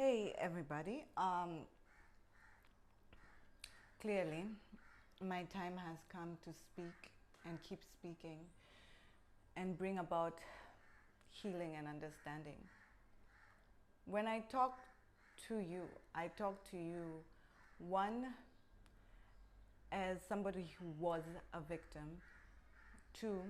Hey everybody, clearly my time has come to speak and keep speaking and bring about healing and understanding. When I talk to you, I talk to you, one, as somebody who was a victim, two,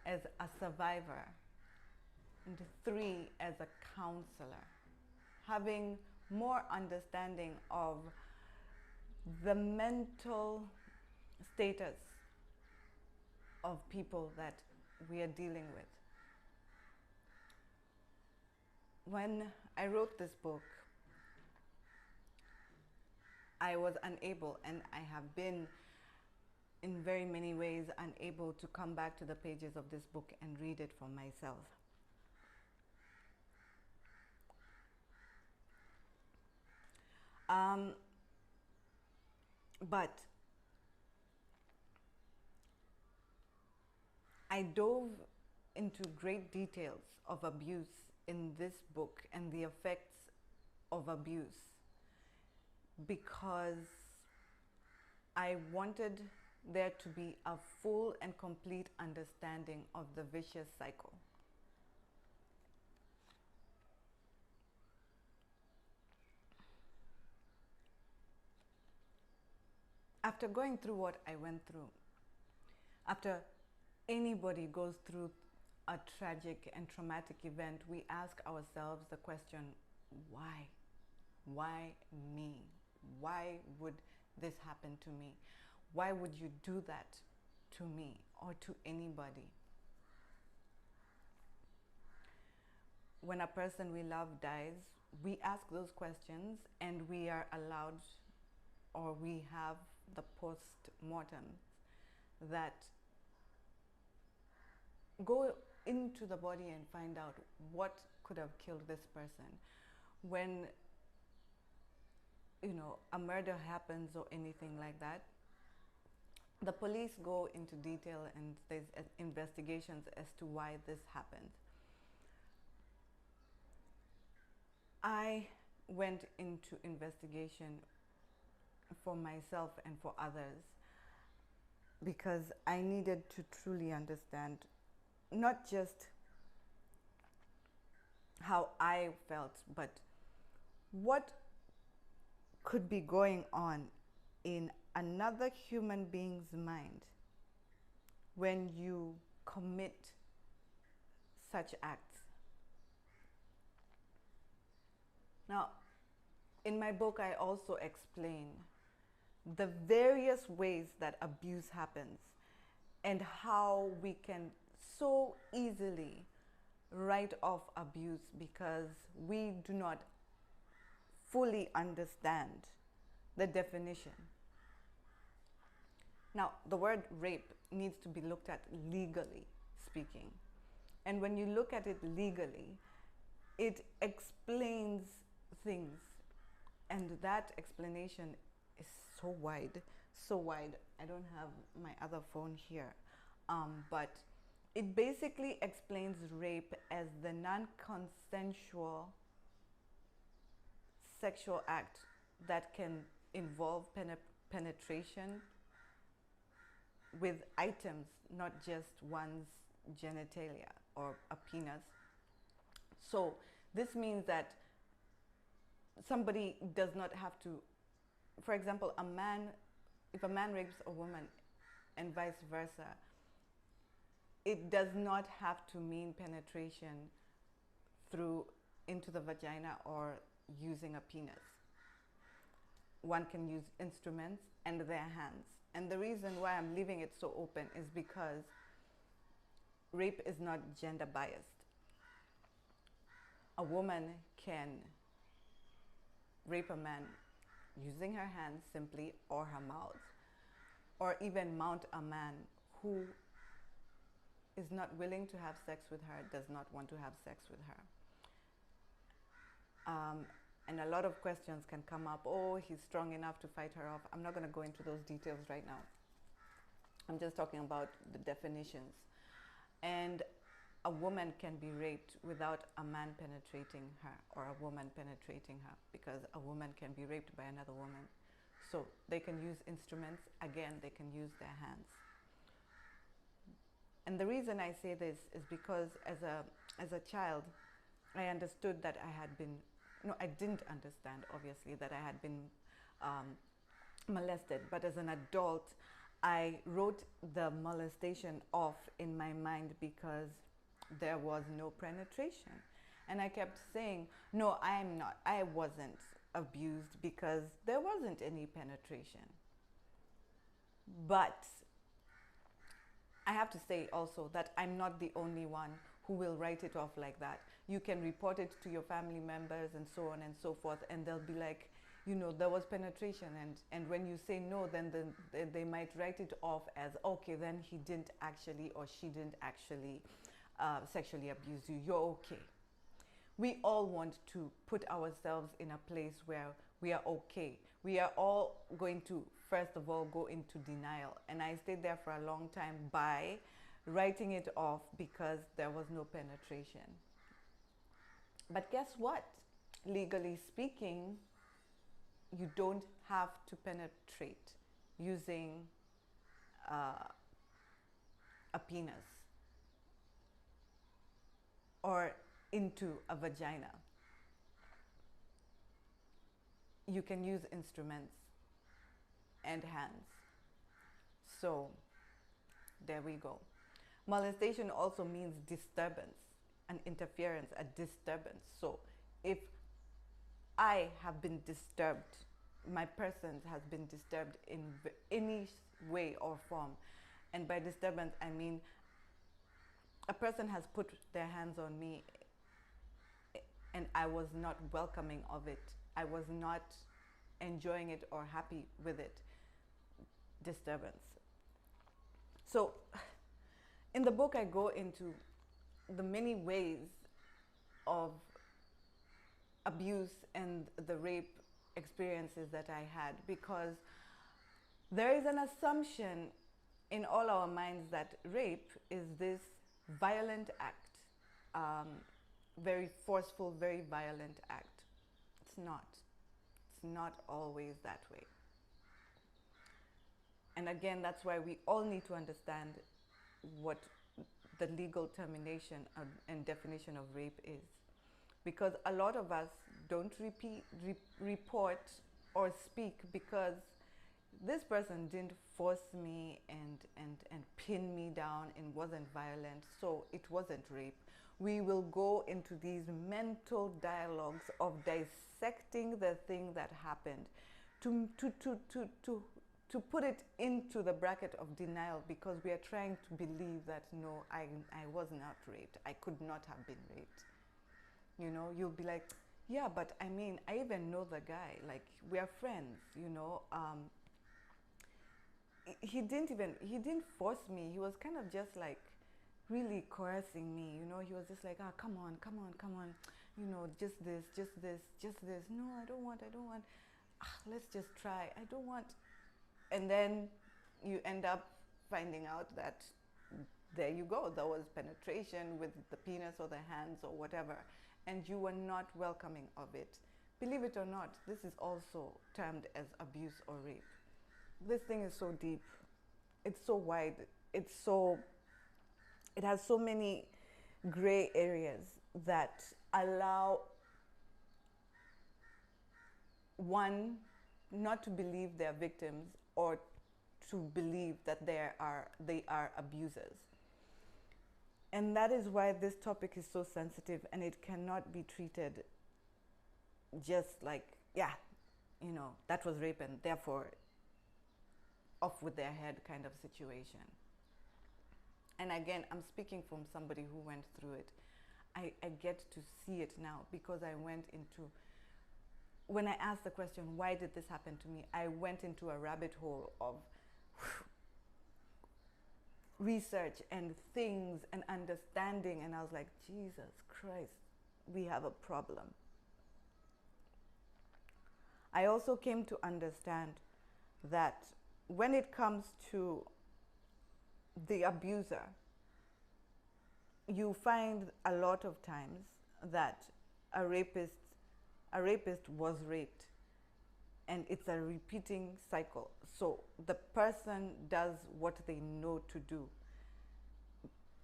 as a survivor, and three, as a counselor, having more understanding of the mental status of people that we are dealing with. When I wrote this book, I was unable, and I have been in very many ways unable to come back to the pages of this book and read it for myself. But I dove into great details of abuse in this book and the effects of abuse because I wanted there to be a full and complete understanding of the vicious cycle. After going through what I went through, after anybody goes through a tragic and traumatic event, we ask ourselves the question, why? Why me? Why would this happen to me? Why would you do that to me or to anybody? When a person we love dies, we ask those questions and we are allowed, or we have the post-mortem that go into the body and find out what could have killed this person. When a murder happens or anything like that, the police go into detail and there's investigations as to why this happened. I went into investigation for myself and for others because I needed to truly understand not just how I felt, but what could be going on in another human being's mind when you commit such acts. Now, in my book, I also explain the various ways that abuse happens and how we can so easily write off abuse because we do not fully understand the definition. Now, the word rape needs to be looked at legally speaking. And when you look at it legally, it explains things. And that explanation is so wide. I don't have my other phone here. But it basically explains rape as the non-consensual sexual act that can involve penetration with items, not just one's genitalia or a penis. So this means that somebody does not have to, for example, if a man rapes a woman and vice versa, it does not have to mean penetration into the vagina or using a penis. One can use instruments and their hands. And the reason why I'm leaving it so open is because rape is not gender biased. A woman can rape a man using her hands simply or her mouth, or even mount a man who is not willing to have sex with her, does not want to have sex with her. And a lot of questions can come up. Oh, he's strong enough to fight her off. I'm not going to go into those details right now. I'm just talking about the definitions. And a woman can be raped without a man penetrating her or a woman penetrating her, because a woman can be raped by another woman. So they can use instruments. Again, they can use their hands. And the reason I say this is because as a child, I understood that I had been, no, I didn't understand, obviously, that I had been molested. But as an adult, I wrote the molestation off in my mind because there was no penetration. And I kept saying, no, I wasn't abused because there wasn't any penetration. But I have to say also that I'm not the only one who will write it off like that. You can report it to your family members and so on and so forth, and they'll be like, you know, there was penetration, and when you say no, then they might write it off as, okay, then he didn't actually or she didn't actually sexually abuse you, you're okay. We all want to put ourselves in a place where we are okay. We are all going to, first of all, go into denial. And I stayed there for a long time by writing it off because there was no penetration. But guess what? Legally speaking, you don't have to penetrate using a penis or into a vagina. You can use instruments and hands. So there we go. Molestation also means disturbance, an interference, a disturbance. So if I have been disturbed, my person has been disturbed in any way or form, and by disturbance I mean a person has put their hands on me and I was not welcoming of it, I was not enjoying it or happy with it, disturbance. So in the book I go into the many ways of abuse and the rape experiences that I had, because there is an assumption in all our minds that rape is this violent act, very forceful, very violent act. It's not. It's not always that way. And again, that's why we all need to understand what the legal termination and definition of rape is. Because a lot of us don't report or speak because this person didn't force me and pin me down and wasn't violent, so it wasn't rape. We will go into these mental dialogues of dissecting the thing that happened to put it into the bracket of denial, because we are trying to believe that no, I was not raped. I could not have been raped. You know, you'll be like, yeah, but I mean, I even know the guy. Like, we are friends, you know. He didn't force me. He was kind of just like really coercing me, you know. He was just like, ah, come on, you know, just this. No, I don't want. Let's just try. I don't want. And then you end up finding out that there you go, there was penetration with the penis or the hands or whatever, and you were not welcoming of it. Believe it or not, this is also termed as abuse or rape. This thing is so deep, it's so wide, it has so many gray areas that allow one not to believe they're victims or to believe that they are abusers. And that is why this topic is so sensitive, and it cannot be treated just like, yeah, you know, that was rape and therefore off with their head kind of situation. And again, I'm speaking from somebody who went through it. I get to see it now because I went into, when I asked the question, why did this happen to me? I went into a rabbit hole of research and things and understanding, and I was like, Jesus Christ, we have a problem. I also came to understand that when it comes to the abuser, you find a lot of times that a rapist was raped, and it's a repeating cycle. So the person does what they know to do,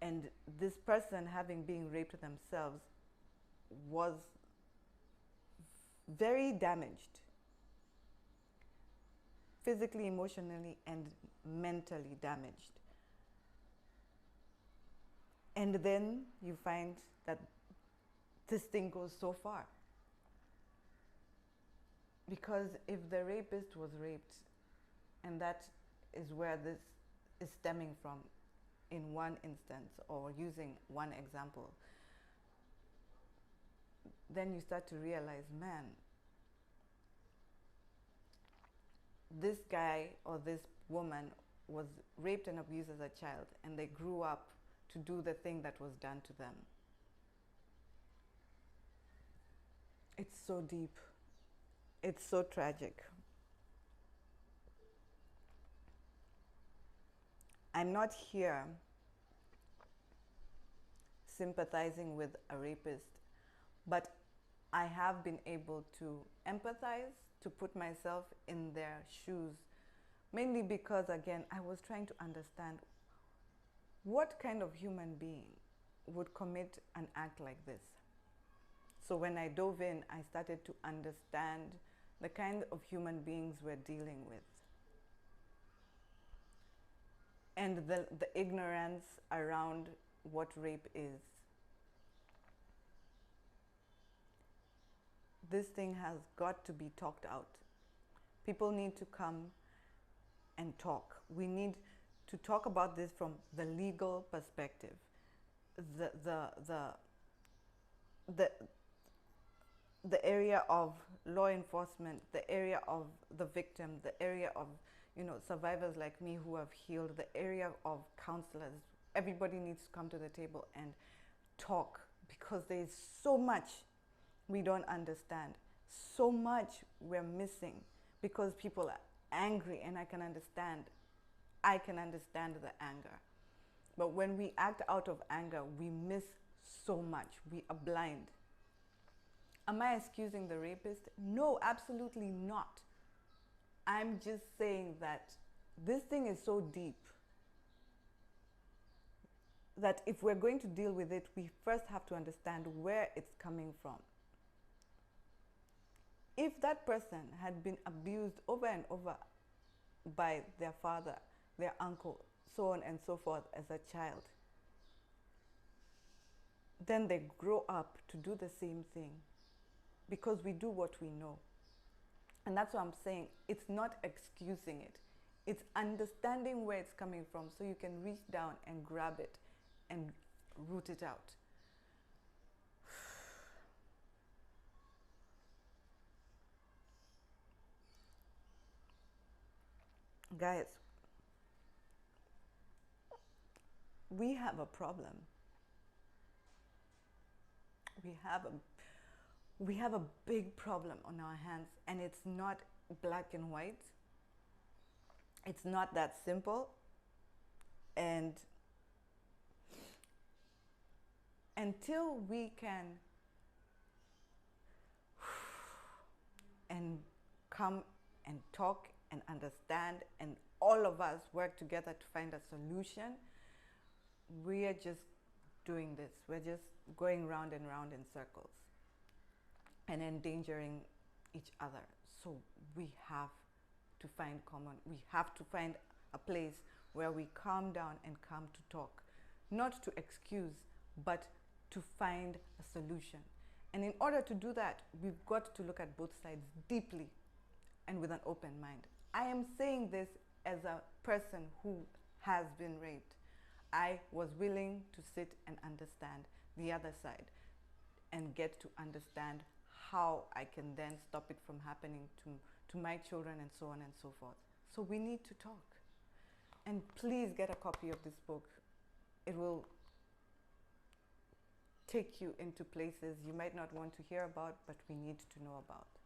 and this person, having been raped themselves, was very damaged, physically, emotionally, and mentally damaged. And then you find that this thing goes so far. Because if the rapist was raped, and that is where this is stemming from in one instance, or using one example, then you start to realize, man, this guy or this woman was raped and abused as a child, and they grew up to do the thing that was done to them. It's so deep. It's so tragic. I'm not here sympathizing with a rapist, but I have been able to empathize, to put myself in their shoes, mainly because, again, I was trying to understand what kind of human being would commit an act like this. So when I dove in, I started to understand the kind of human beings we're dealing with, and the ignorance around what rape is. This thing has got to be talked out. People need to come and talk. We need to talk about this from the legal perspective. The area of law enforcement, the area of the victim, the area of, survivors like me who have healed, the area of counselors. Everybody needs to come to the table and talk, because there is so much we don't understand, so much we're missing, because people are angry, and I can understand the anger. But when we act out of anger, we miss so much. We are blind. Am I excusing the rapist? No, absolutely not. I'm just saying that this thing is so deep that if we're going to deal with it, we first have to understand where it's coming from. If that person had been abused over and over by their father, their uncle, so on and so forth as a child, then they grow up to do the same thing, because we do what we know. And that's what I'm saying. It's not excusing it. It's understanding where it's coming from, so you can reach down and grab it and root it out. Guys, we have a problem. We have a big problem on our hands, and it's not black and white. It's not that simple. And until we can and come and talk and understand, and all of us work together to find a solution, we are just doing this. We're just going round and round in circles and endangering each other. So we have to find common. We have to find a place where we calm down and come to talk, not to excuse, but to find a solution. And in order to do that, we've got to look at both sides deeply and with an open mind. I am saying this as a person who has been raped. I was willing to sit and understand the other side and get to understand how I can then stop it from happening to my children, and so on and so forth. So we need to talk. And please get a copy of this book. It will take you into places you might not want to hear about, but we need to know about.